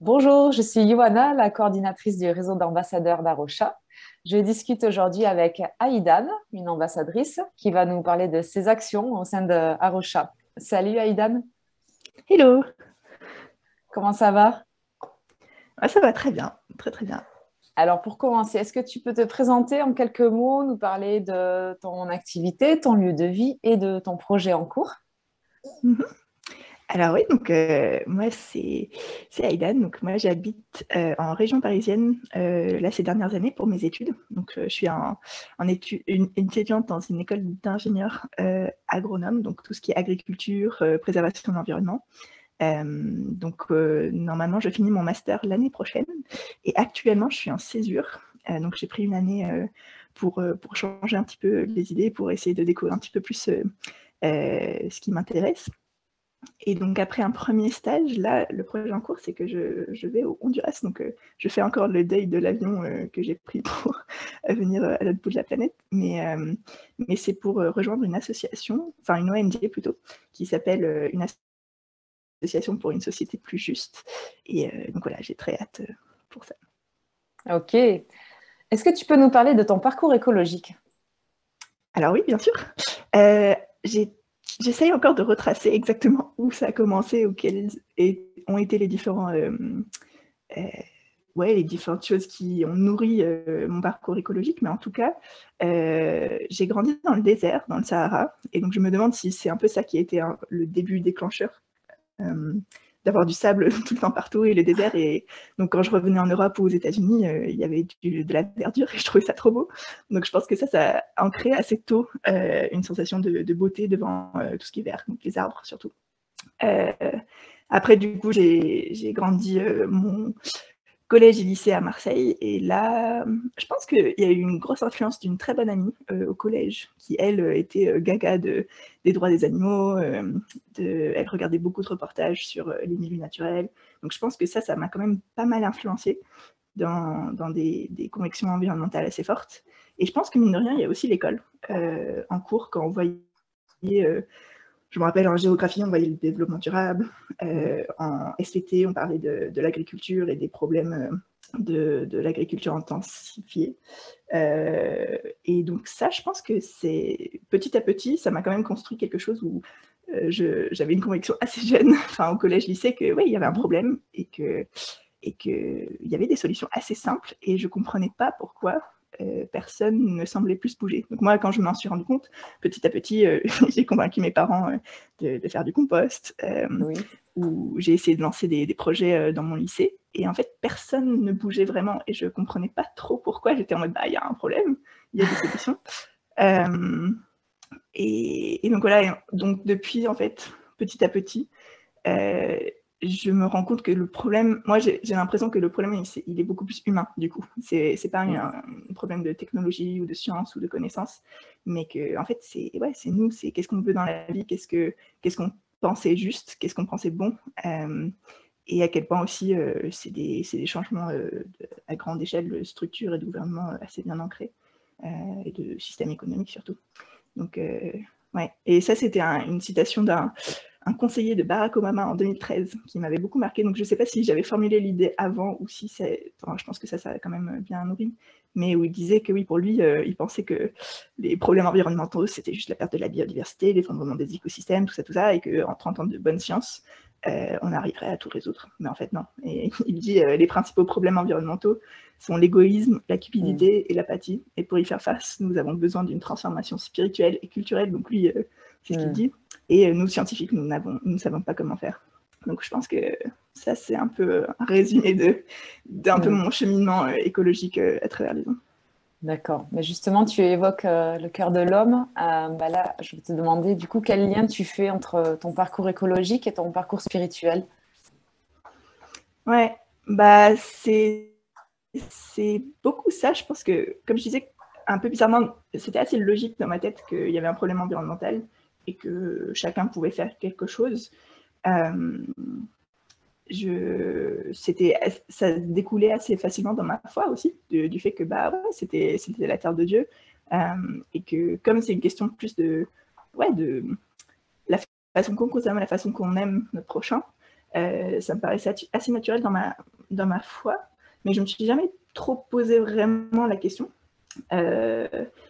Bonjour, je suis Ioana, la coordinatrice du réseau d'ambassadeurs d'Arosha. Je discute aujourd'hui avec Aïdan, une ambassadrice, qui va nous parler de ses actions au sein de Arosha. Salut Aïdan, Hello! comment ça va? Ah, ça va très bien, très très bien. Alors pour commencer, est-ce que tu peux te présenter en quelques mots, nous parler de ton activité, ton lieu de vie et de ton projet en cours? Mhm. Alors oui, donc moi c'est Aïdan, donc moi j'habite en région parisienne là ces dernières années pour mes études. Donc je suis une étudiante dans une école d'ingénieur agronome, donc tout ce qui est agriculture, préservation de l'environnement. Normalement je finis mon master l'année prochaine et actuellement je suis en césure. Donc j'ai pris une année pour changer un petit peu les idées, pour essayer de découvrir un petit peu plus ce qui m'intéresse. Et donc après un premier stage, là, le projet en cours, c'est que je vais au Honduras. Donc je fais encore le deuil de l'avion que j'ai pris pour venir à l'autre bout de la planète. Mais c'est pour rejoindre une association, enfin une ONG plutôt, qui s'appelle une association pour une société plus juste. Et donc voilà, j'ai très hâte pour ça. Ok. Est-ce que tu peux nous parler de ton parcours écologique? Alors oui, bien sûr. Euh, j'ai- J'essaye encore de retracer exactement où ça a commencé, ou ont été les euh, les différentes choses qui ont nourri mon parcours écologique. Mais en tout cas, j'ai grandi dans le désert, dans le Sahara. Et donc je me demande si c'est un peu ça qui a été le début déclencheur. euh, D'avoir du sable tout le temps partout et le désert. Et donc, quand je revenais en Europe ou aux États-Unis, il y avait de la verdure et je trouvais ça trop beau. Donc, je pense que ça a ancré assez tôt une sensation de beauté devant tout ce qui est vert, donc les arbres surtout. Euh, Après, du coup, j'ai grandi mon collège et lycée à Marseille. Et là, je pense qu'il y a eu une grosse influence d'une très bonne amie au collège, qui, elle, était gaga des droits des animaux. Elle regardait beaucoup de reportages sur les milieux naturels. Donc je pense que ça m'a quand même pas mal influencée dans des convictions environnementales assez fortes. Et je pense que, mine de rien, il y a aussi l'école. En cours, quand on voyait je me rappelle en géographie, on voyait le développement durable. En SVT, on parlait de l'agriculture et des problèmes de l'agriculture intensifiée. Et donc ça, je pense que c'est petit à petit, ça m'a quand même construit quelque chose où j'avais une conviction assez jeune, enfin au collège-lycée, que oui, il y avait un Mhm. problème et qu'il y avait des solutions assez simples et je ne comprenais pas pourquoi personne ne semblait plus bouger. Donc moi, quand je m'en suis rendu compte, petit à petit, j'ai convaincu mes parents de faire du compost, Oui. ou j'ai essayé de lancer des projets dans mon lycée. Et en fait, personne ne bougeait vraiment et je ne comprenais pas trop pourquoi. J'étais en mode, bah, il y a un problème, il y a des solutions. Euh, et donc voilà, donc depuis, en fait, petit à petit, euh, je me rends compte que le problème, moi j'ai l'impression que le problème il est beaucoup plus humain du coup. C'est pas Mhm. un problème de technologie ou de science ou de connaissance, mais que en fait c'est ouais, c'est nous, c'est qu'est-ce qu'on veut dans la vie, qu'est-ce qu'on pensait juste, qu'est-ce qu'on pensait bon, et à quel point aussi c'est des changements à grande échelle de structure et de gouvernement assez bien ancrés, et de système économique surtout. Donc ouais, et ça c'était une citation un conseiller de Barack Obama en 2013 qui m'avait beaucoup marqué. Donc je ne sais pas si j'avais formulé l'idée avant ou si c'est. Enfin, je pense que ça a quand même bien nourri. Mais où il disait que oui, pour lui, il pensait que les problèmes environnementaux, c'était juste la perte de la biodiversité, l'effondrement des écosystèmes, tout ça, et qu'en 30 ans de bonne science, on arriverait à tout résoudre. Mais en fait, non. Et il dit les principaux problèmes environnementaux sont l'égoïsme, la Mhm. cupidité et l'apathie. Et pour y faire face, nous avons besoin d'une transformation spirituelle et culturelle. Donc lui, c'est ce qu'il Mhm. dit. Et nous, scientifiques, nous ne savons pas comment faire. Donc je pense que ça, c'est un peu un résumé d'un peu Mhm. mon cheminement écologique à travers les ans. D'accord. Mais justement, tu évoques le cœur de l'homme. Bah là, je vais te demander du coup quel lien tu fais entre ton parcours écologique et ton parcours spirituel. Ouais, bah c'est beaucoup ça. Je pense que, comme je disais, un peu bizarrement, c'était assez logique dans ma tête qu'il y avait un problème environnemental et que chacun pouvait faire quelque chose. Euh, Ça découlait assez facilement dans ma foi aussi, du fait que bah, ouais, c'était la terre de Dieu. Et que comme c'est une question plus de, ouais, de la façon qu'on consomme, la façon qu'on aime notre prochain, Ça me paraissait assez naturel dans ma foi, mais je me suis jamais trop posé vraiment la question.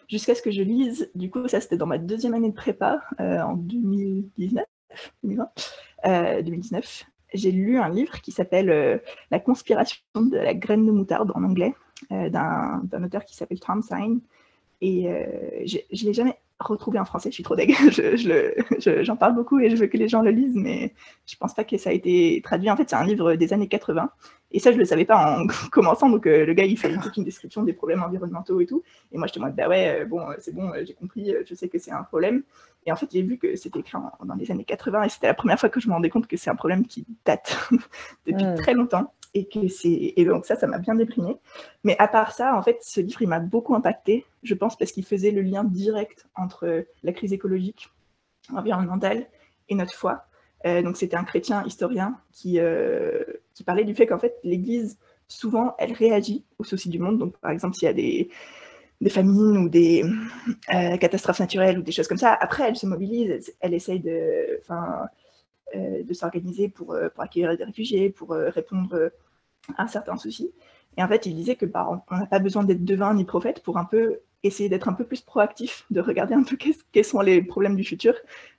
Jusqu'à ce que je lise, du coup, ça c'était dans ma deuxième année de prépa, en 2019, 2019, j'ai lu un livre qui s'appelle La conspiration de la graine de moutarde en anglais, d'un auteur qui s'appelle Tom Sine. Et je ne l'ai jamais retrouvé en français, je suis trop deg. J'en parle beaucoup et je veux que les gens le lisent, mais je ne pense pas que ça a été traduit. En fait, c'est un livre des années 80. Et ça, je ne le savais pas en commençant. Donc, le gars, il fait toute une description des problèmes environnementaux et tout. Et moi, j'étais en mode, bah ouais, bon, c'est bon, j'ai compris, je sais que c'est un problème. Et en fait, j'ai vu que c'était écrit dans les années 80. Et c'était la première fois que je me rendais compte que c'est un problème qui date depuis très longtemps. Et donc ça m'a bien déprimée. Mais à part ça, en fait, ce livre, il m'a beaucoup impactée, je pense, parce qu'il faisait le lien direct entre la crise écologique, environnementale et notre foi. Donc c'était un chrétien historien qui parlait du fait qu'en fait, l'Église, souvent, elle réagit aux soucis du monde. Donc par exemple, s'il y a des famines ou des catastrophes naturelles ou des choses comme ça, après, elle se mobilise, elle essaye de s'organiser pour accueillir des réfugiés, pour répondre à certains soucis. Et en fait, il disait que on n'a pas besoin d'être devin ni prophète pour un peu essayer d'être un peu plus proactif, de regarder un peu quels sont les problèmes du futur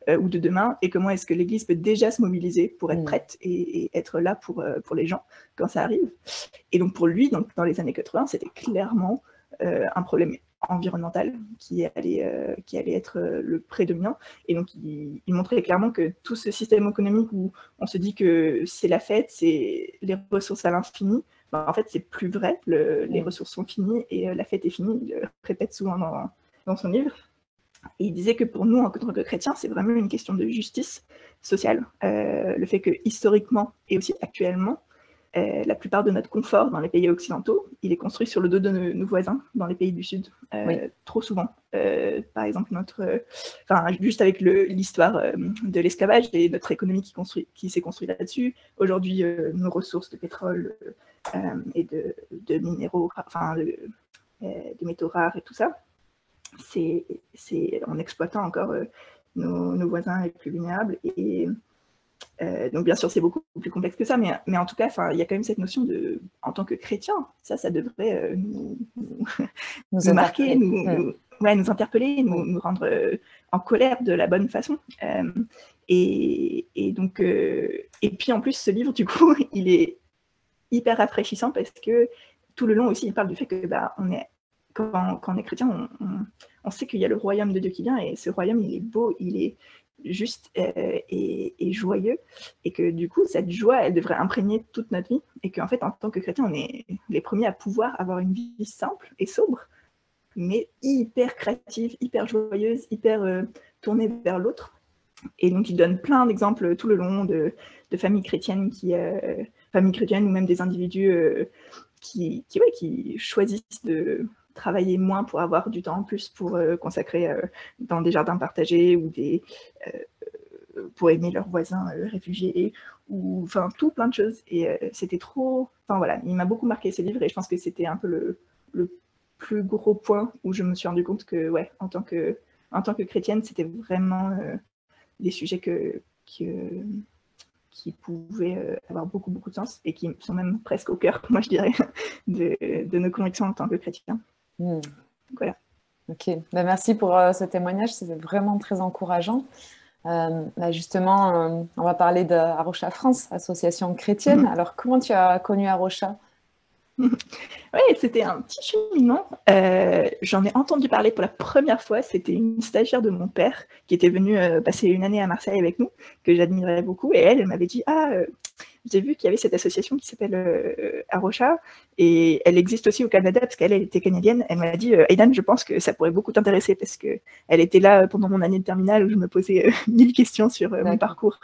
ou de demain, et comment est-ce que l'Église peut déjà se mobiliser pour être prête et être là pour les gens quand ça arrive. Et donc pour lui, dans les années 80, c'était clairement un problème environnemental qui allait être le prédominant. Et donc, il montrait clairement que tout ce système économique où on se dit que c'est la fête, c'est les ressources à l'infini, ben, en fait, c'est plus vrai. Les ressources sont finies et la fête est finie. Il le répète souvent dans son livre. Et il disait que pour nous, en tant que chrétiens, c'est vraiment une question de justice sociale. Le fait que historiquement et aussi actuellement, la plupart de notre confort dans les pays occidentaux, il est construit sur le dos de nos voisins dans les pays du Sud, trop souvent. Par exemple, juste avec l'histoire de l'esclavage et notre économie qui s'est construite là-dessus. Aujourd'hui, nos ressources de pétrole et de minéraux, de métaux rares et tout ça, c'est en exploitant encore nos voisins les plus vulnérables. Et donc bien sûr c'est beaucoup plus complexe que ça, mais en tout cas il y a quand même cette notion de, en tant que chrétien, ça devrait nous marquer, nous interpeller, nous rendre en colère de la bonne façon. Et puis en plus ce livre du coup il est hyper rafraîchissant parce que tout le long aussi il parle du fait que quand on est chrétien, on sait qu'il y a le royaume de Dieu qui vient, et ce royaume il est beau, il est juste et joyeux, et que du coup cette joie elle devrait imprégner toute notre vie, et qu'en fait en tant que chrétien on est les premiers à pouvoir avoir une vie simple et sobre, mais hyper créative, hyper joyeuse, hyper tournée vers l'autre. Et donc il donne plein d'exemples tout le long de familles chrétiennes familles chrétiennes, ou même des individus qui choisissent de travailler moins pour avoir du temps en plus pour consacrer dans des jardins partagés ou pour aimer leurs voisins réfugiés, ou tout plein de choses. Et c'était trop... il m'a beaucoup marqué ce livre, et je pense que c'était un peu le plus gros point où je me suis rendu compte que, en tant que chrétienne, c'était vraiment des sujets qui pouvaient avoir beaucoup, beaucoup de sens, et qui sont même presque au cœur, moi je dirais, de nos convictions en tant que chrétiens. Voilà. Ok, merci pour ce témoignage, c'était vraiment très encourageant. Justement, on va parler d'Arocha France, association chrétienne. Alors, comment tu as connu Arocha? Oui, c'était un petit cheminement. J'en ai entendu parler pour la première fois. C'était une stagiaire de mon père qui était venue passer une année à Marseille avec nous, que j'admirais beaucoup. Et elle m'avait dit « Ah, j'ai vu qu'il y avait cette association qui s'appelle Arocha, et elle existe aussi au Canada, parce qu'elle était canadienne. » Elle m'a dit « Aidan, je pense que ça pourrait beaucoup t'intéresser, parce qu'elle était là pendant mon année de terminale où je me posais 1000 questions sur mon parcours.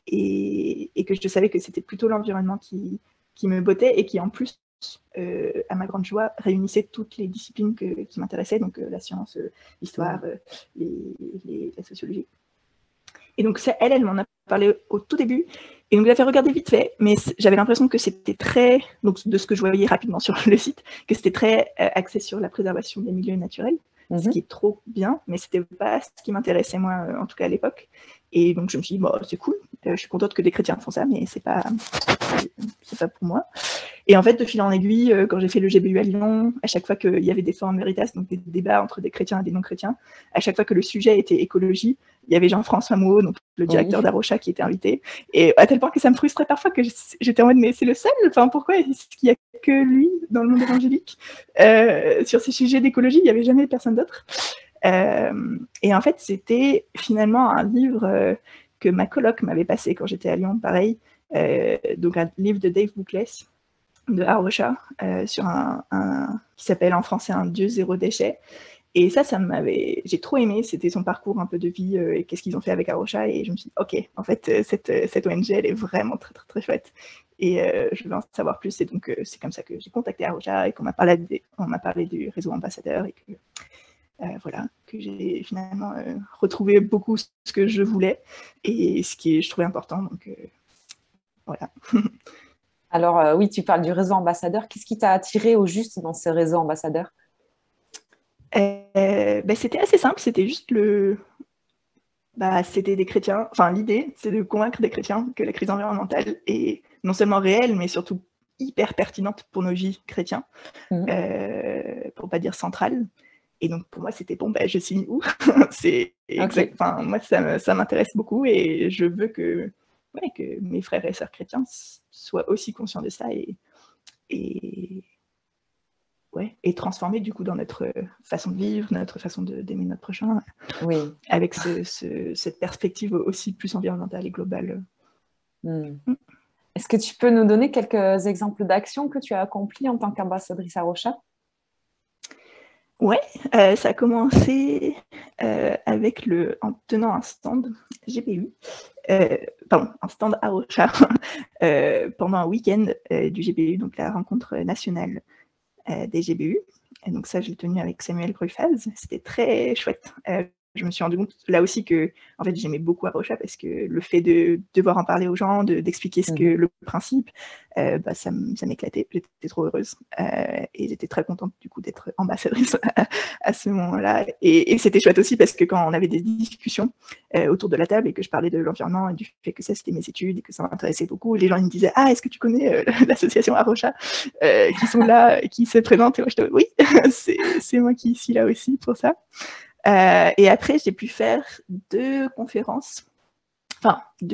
Et que je savais que c'était plutôt l'environnement qui me bottait, et qui en plus, à ma grande joie, réunissait toutes les disciplines qui m'intéressaient, donc la science, l'histoire, la sociologie. Et donc elle m'en a parlé au tout début, et donc je l'avais regardé vite fait, mais j'avais l'impression que c'était très, donc de ce que je voyais rapidement sur le site, que c'était très axé sur la préservation des milieux naturels. ce qui est trop bien, mais c'était pas ce qui m'intéressait moi, en tout cas à l'époque. Et donc je me suis dit, bon, c'est cool, je suis contente que des chrétiens font ça, mais c'est pas pour moi. Et en fait, de fil en aiguille, quand j'ai fait le GBU à Lyon, à chaque fois qu'il y avait des forums Veritas, donc des débats entre des chrétiens et des non-chrétiens, à chaque fois que le sujet était écologie, il y avait Jean-François Mouot, donc le directeur d'Arocha, qui était invité. Et à tel point que ça me frustrait parfois que j'étais en mode, mais c'est le seul, enfin, pourquoi est-ce qu'il n'y a que lui dans le monde évangélique sur ces sujets d'écologie? Il n'y avait jamais personne d'autre. Et en fait, c'était finalement un livre que ma coloc m'avait passé quand j'étais à Lyon, pareil. Donc un livre de Dave Bookless de Arocha sur qui s'appelle en français Un Dieu zéro déchet. Et ça j'ai trop aimé, c'était son parcours un peu de vie et qu'est-ce qu'ils ont fait avec Arocha. Et je me suis dit, ok, en fait, cette ONG, elle est vraiment très, très, très chouette. Et je veux en savoir plus. Et donc, c'est comme ça que j'ai contacté Arocha et qu'on m'a parlé du réseau ambassadeur et que voilà, que j'ai finalement retrouvé beaucoup ce que je voulais et ce qui je trouvais important. Donc, voilà. Alors, oui, tu parles du réseau ambassadeur. Qu'est-ce qui t'a attiré au juste dans ce réseau ambassadeur? C'était assez simple, c'était juste c'était des chrétiens. Enfin, l'idée, c'est de convaincre des chrétiens que la crise environnementale est non seulement réelle, mais surtout hyper pertinente pour nos vies chrétiens, pour pas dire centrale. Et donc, pour moi, c'était bon, je signe où? C'est exact. Enfin, moi, ça m'intéresse beaucoup et je veux que mes frères et sœurs chrétiens soient aussi conscients de ça et transformés du coup dans notre façon de vivre, notre façon d'aimer notre prochain, avec cette perspective aussi plus environnementale et globale. Est-ce que tu peux nous donner quelques exemples d'actions que tu as accomplies en tant qu'ambassadrice Arocha? Ouais, ça a commencé en tenant un stand GBU, un stand Arocha pendant un week-end du GBU, donc la rencontre nationale des GBU. Et donc ça, je l'ai tenu avec Samuel Brufaz. C'était très chouette. Je me suis rendu compte là aussi que en fait, j'aimais beaucoup Arocha parce que le fait de devoir en parler aux gens, d'expliquer le principe, ça m'éclatait. J'étais trop heureuse et j'étais très contente du coup d'être ambassadrice à ce moment-là. Et c'était chouette aussi parce que quand on avait des discussions autour de la table et que je parlais de l'environnement et du fait que ça c'était mes études et que ça m'intéressait beaucoup, les gens ils me disaient est-ce que tu connais l'association Arocha qui sont là, qui se présentent? Et moi je dis oui, c'est moi qui suis là aussi pour ça. Et après, j'ai pu faire 2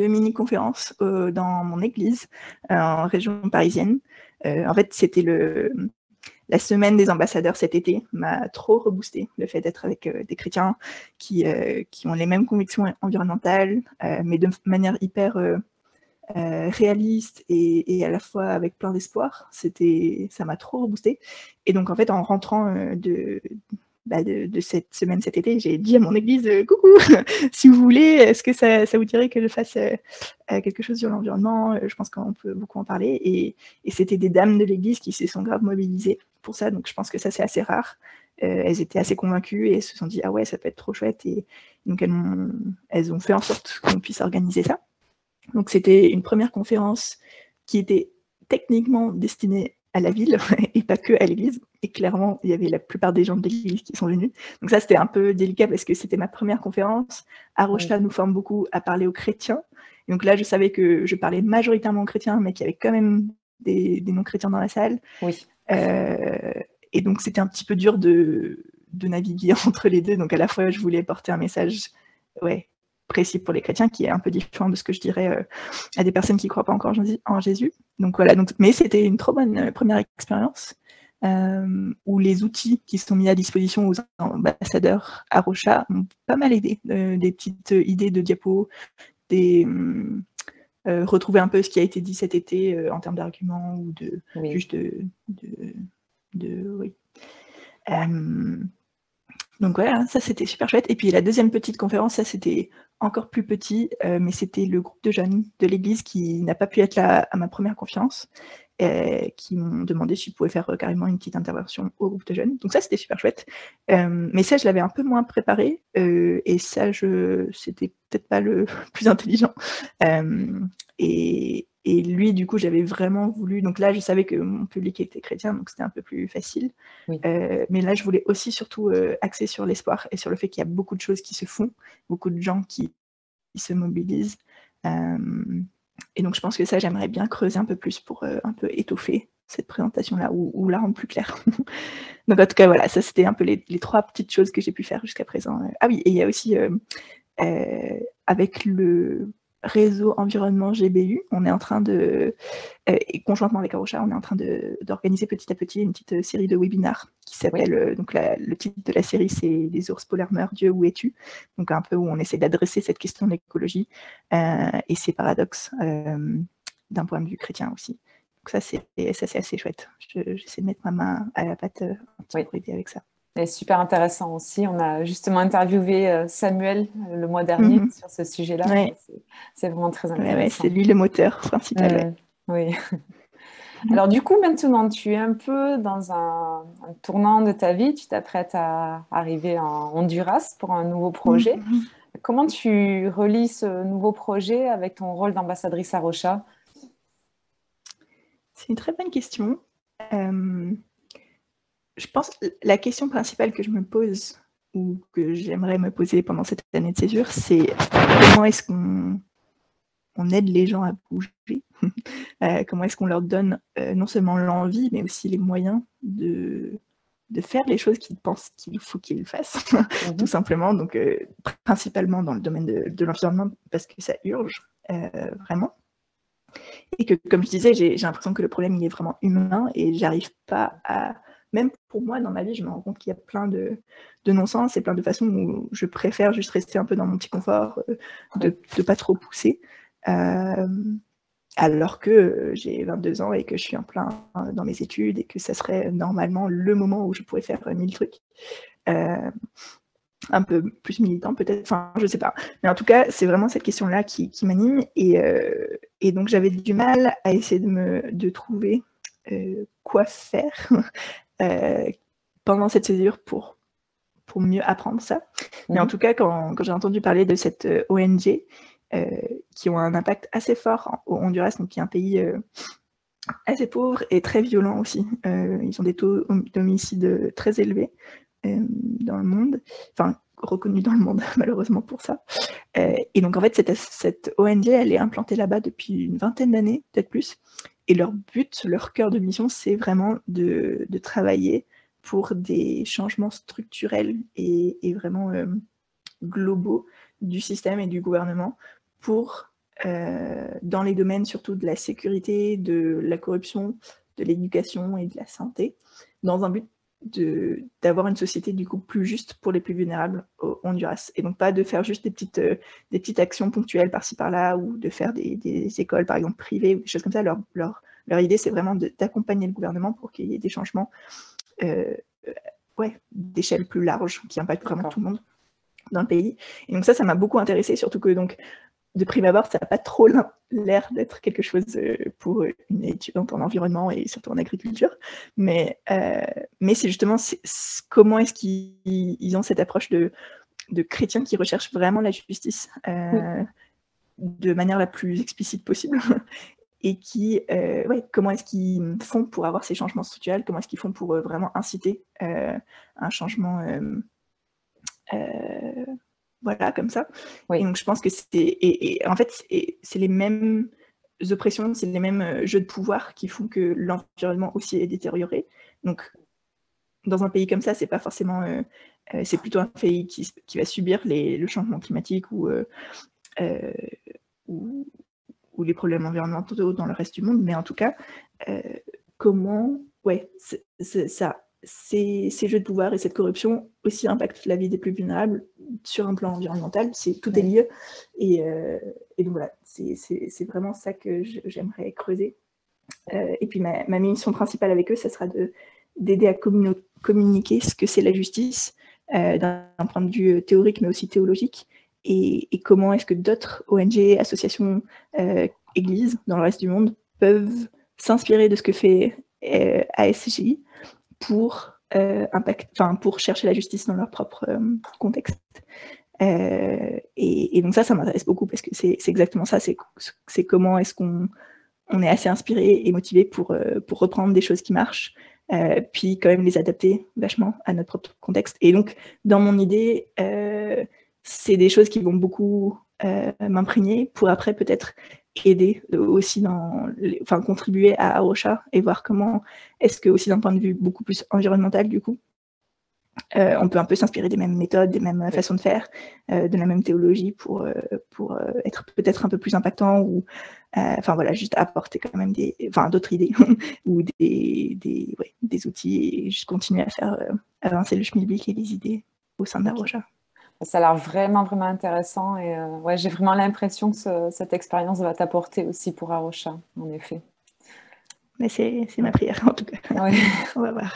mini-conférences dans mon église en région parisienne. En fait, c'était la semaine des ambassadeurs cet été m'a trop reboosté, le fait d'être avec des chrétiens qui ont les mêmes convictions environnementales, mais de manière hyper réaliste et à la fois avec plein d'espoir. Ça m'a trop reboosté. Et donc, en fait, en rentrant de cette semaine, cet été, j'ai dit à mon église coucou, si vous voulez, est-ce que ça vous dirait que je fasse quelque chose sur l'environnement? Je pense qu'on peut beaucoup en parler. Et c'était des dames de l'église qui se sont grave mobilisées pour ça. Donc je pense que ça, c'est assez rare. Elles étaient assez convaincues et elles se sont dit ah ouais, ça peut être trop chouette. Et donc elles ont fait en sorte qu'on puisse organiser ça. Donc c'était une première conférence qui était techniquement destinée à la ville et pas que à l'église. Et clairement, il y avait la plupart des gens de l'église qui sont venus. Donc ça, c'était un peu délicat parce que c'était ma première conférence. Arocha nous forme beaucoup à parler aux chrétiens. Et donc là, je savais que je parlais majoritairement aux chrétiens, mais qu'il y avait quand même des non-chrétiens dans la salle. Oui. Et donc, c'était un petit peu dur de naviguer entre les deux. Donc à la fois, je voulais porter un message précis pour les chrétiens, qui est un peu différent de ce que je dirais à des personnes qui ne croient pas encore en Jésus. Donc voilà, mais c'était une trop bonne première expérience où les outils qui sont mis à disposition aux ambassadeurs Arocha m'ont pas mal aidé. Des petites idées de diapos, retrouver un peu ce qui a été dit cet été en termes d'arguments ou juste oui. Donc voilà, ça c'était super chouette. Et puis la deuxième petite conférence, ça c'était encore plus petit, mais c'était le groupe de jeunes de l'église qui n'a pas pu être là à ma première conférence, qui m'ont demandé si je pouvais faire carrément une petite intervention au groupe de jeunes. Donc ça c'était super chouette. Mais ça je l'avais un peu moins préparé, et ça c'était peut-être pas le plus intelligent. Et Et lui, du coup, j'avais vraiment voulu... Donc là, je savais que mon public était chrétien, donc c'était un peu plus facile. Oui. Mais là, je voulais aussi surtout axer sur l'espoir et sur le fait qu'il y a beaucoup de choses qui se font, beaucoup de gens qui se mobilisent. Et donc, je pense que ça, j'aimerais bien creuser un peu plus pour un peu étoffer cette présentation-là ou la rendre plus claire. Donc, en tout cas, voilà, ça, c'était un peu les 3 petites choses que j'ai pu faire jusqu'à présent. Ah oui, et il y a aussi, avec le réseau environnement GBU, on est en train de, et conjointement avec Arusha, on est en train d'organiser petit à petit une petite série de webinars qui s'appelle, donc le titre de la série, c'est « Les ours polaires meurent, Dieu, où es-tu ?» Donc un peu où on essaie d'adresser cette question de l'écologie et ses paradoxes d'un point de vue chrétien aussi. Donc ça, c'est assez chouette. J'essaie de mettre ma main à la pâte un petit peu pour aider avec ça. Et super intéressant aussi. On a justement interviewé Samuel le mois dernier sur ce sujet-là. Ouais. C'est vraiment très intéressant. Ouais, c'est lui le moteur principal. Oui. Alors du coup, maintenant, tu es un peu dans un tournant de ta vie. Tu t'apprêtes à arriver en Honduras pour un nouveau projet. Comment tu relis ce nouveau projet avec ton rôle d'ambassadrice à Arusha? C'est une très bonne question. Je pense que la question principale que je me pose ou que j'aimerais me poser pendant cette année de césure, c'est comment est-ce qu'on aide les gens à bouger comment est-ce qu'on leur donne non seulement l'envie, mais aussi les moyens de faire les choses qu'ils pensent qu'il faut qu'ils fassent, tout simplement. Donc, principalement dans le domaine de l'environnement, parce que ça urge, vraiment. Et que, comme je disais, j'ai l'impression que le problème, il est vraiment humain et j'arrive pas à... Même pour moi, dans ma vie, je me rends compte qu'il y a plein de non-sens et plein de façons où je préfère juste rester un peu dans mon petit confort, de pas trop pousser. Alors que j'ai 22 ans et que je suis en plein dans mes études et que ça serait normalement le moment où je pourrais faire 1000 trucs. Un peu plus militant peut-être, enfin je sais pas. Mais en tout cas, c'est vraiment cette question-là qui m'anime et donc j'avais du mal à essayer de trouver quoi faire pendant cette césure pour mieux apprendre ça. Mais en tout cas, quand j'ai entendu parler de cette ONG, qui ont un impact assez fort au Honduras, donc qui est un pays assez pauvre et très violent aussi. Ils ont des taux d'homicide très élevés dans le monde, enfin reconnus dans le monde malheureusement pour ça. Et donc en fait, cette ONG, elle est implantée là-bas depuis une vingtaine d'années, peut-être plus. Et leur but, leur cœur de mission, c'est vraiment de travailler pour des changements structurels et vraiment globaux du système et du gouvernement pour, dans les domaines surtout de la sécurité, de la corruption, de l'éducation et de la santé, dans un but d'avoir une société du coup plus juste pour les plus vulnérables au Honduras. Et donc pas de faire juste des petites actions ponctuelles par-ci par-là ou de faire des écoles par exemple privées ou des choses comme ça. Leur idée, c'est vraiment d'accompagner le gouvernement pour qu'il y ait des changements d'échelle plus large qui impactent vraiment tout le monde dans le pays. Et donc ça m'a beaucoup intéressée, surtout que donc de prime abord, ça n'a pas trop l'air d'être quelque chose pour une étudiante en environnement et surtout en agriculture. Mais c'est justement comment est-ce qu'ils ont cette approche de chrétiens qui recherchent vraiment la justice de manière la plus explicite possible. Et comment est-ce qu'ils font pour avoir ces changements structurels, comment est-ce qu'ils font pour vraiment inciter un changement voilà, comme ça. Et donc, je pense que en fait, c'est les mêmes oppressions, c'est les mêmes jeux de pouvoir qui font que l'environnement aussi est détérioré. Donc, dans un pays comme ça, c'est pas forcément... c'est plutôt un pays qui va subir le changement climatique ou les problèmes environnementaux dans le reste du monde. Mais en tout cas, comment... ces jeux de pouvoir et cette corruption aussi impactent la vie des plus vulnérables sur un plan environnemental, tout est lié. Et donc voilà, c'est vraiment ça que j'aimerais creuser. Et puis ma mission principale avec eux, ça sera d'aider à communiquer ce que c'est la justice d'un point de vue théorique, mais aussi théologique, et comment est-ce que d'autres ONG, associations, églises dans le reste du monde peuvent s'inspirer de ce que fait ASJ pour chercher la justice dans leur propre contexte. Et donc ça m'intéresse beaucoup parce que c'est exactement ça, c'est comment est-ce qu'on on est assez inspiré et motivé pour reprendre des choses qui marchent, puis quand même les adapter vachement à notre propre contexte. Et donc, dans mon idée, c'est des choses qui vont beaucoup m'imprégner pour après peut-être aider aussi contribuer à Arocha et voir comment est-ce que aussi d'un point de vue beaucoup plus environnemental du coup, on peut un peu s'inspirer des mêmes méthodes, des mêmes façons de faire, de la même théologie pour être peut-être un peu plus impactant ou voilà, juste apporter quand même d'autres idées ou des outils et juste continuer à faire avancer le schmilblick et les idées au sein d'Arocha. Ça a l'air vraiment, vraiment intéressant et ouais, j'ai vraiment l'impression que cette expérience va t'apporter aussi pour Arocha, en effet. Mais c'est ma prière en tout cas. Ouais. On va voir.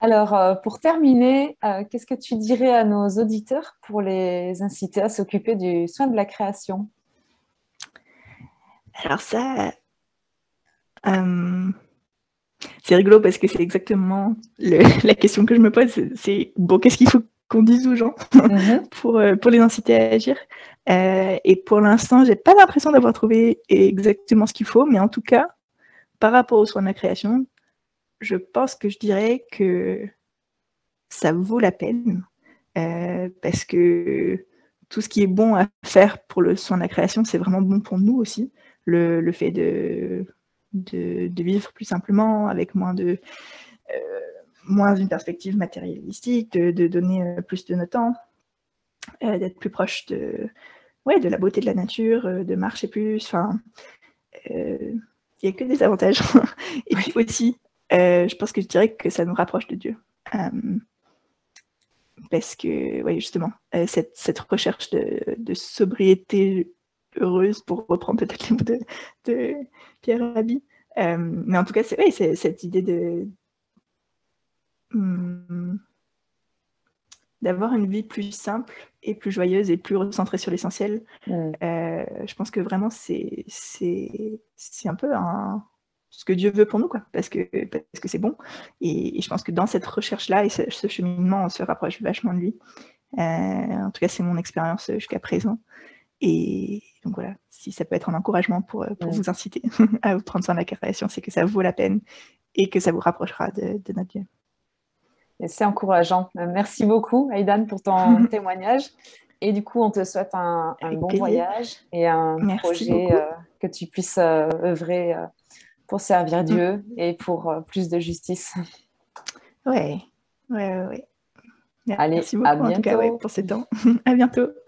Alors, pour terminer, qu'est-ce que tu dirais à nos auditeurs pour les inciter à s'occuper du soin de la création? Alors ça, c'est rigolo parce que c'est exactement la question que je me pose. C'est bon, qu'est-ce qu'il faut qu'on dise aux gens pour les inciter à agir? Et pour l'instant, j'ai pas l'impression d'avoir trouvé exactement ce qu'il faut, mais en tout cas, par rapport au soin de la création, je pense que je dirais que ça vaut la peine parce que tout ce qui est bon à faire pour le soin de la création, c'est vraiment bon pour nous aussi. Le fait de vivre plus simplement, avec moins une perspective matérialistique, de donner plus de notre temps, d'être plus proche de la beauté de la nature, de marcher plus. Enfin, il n'y a que des avantages. Et puis aussi, je pense que je dirais que ça nous rapproche de Dieu. Parce que, oui, justement, cette recherche de sobriété heureuse, pour reprendre peut-être les mots de Pierre Rabhi. Mais en tout cas, c'est cette idée d'avoir une vie plus simple et plus joyeuse et plus recentrée sur l'essentiel. Je pense que vraiment, c'est un peu ce que Dieu veut pour nous, quoi, parce que c'est bon. Et je pense que dans cette recherche-là et ce cheminement, on se rapproche vachement de lui. En tout cas, c'est mon expérience jusqu'à présent. Et donc voilà, si ça peut être un encouragement pour vous inciter à vous prendre soin de la création, c'est que ça vaut la peine et que ça vous rapprochera de notre Dieu. Et c'est encourageant. Merci beaucoup, Aïdane, pour ton témoignage. Et du coup, on te souhaite un bon voyage et un projet que tu puisses œuvrer pour servir Dieu et pour plus de justice. Ouais. Allez, Merci beaucoup en tout cas pour ce temps. À bientôt.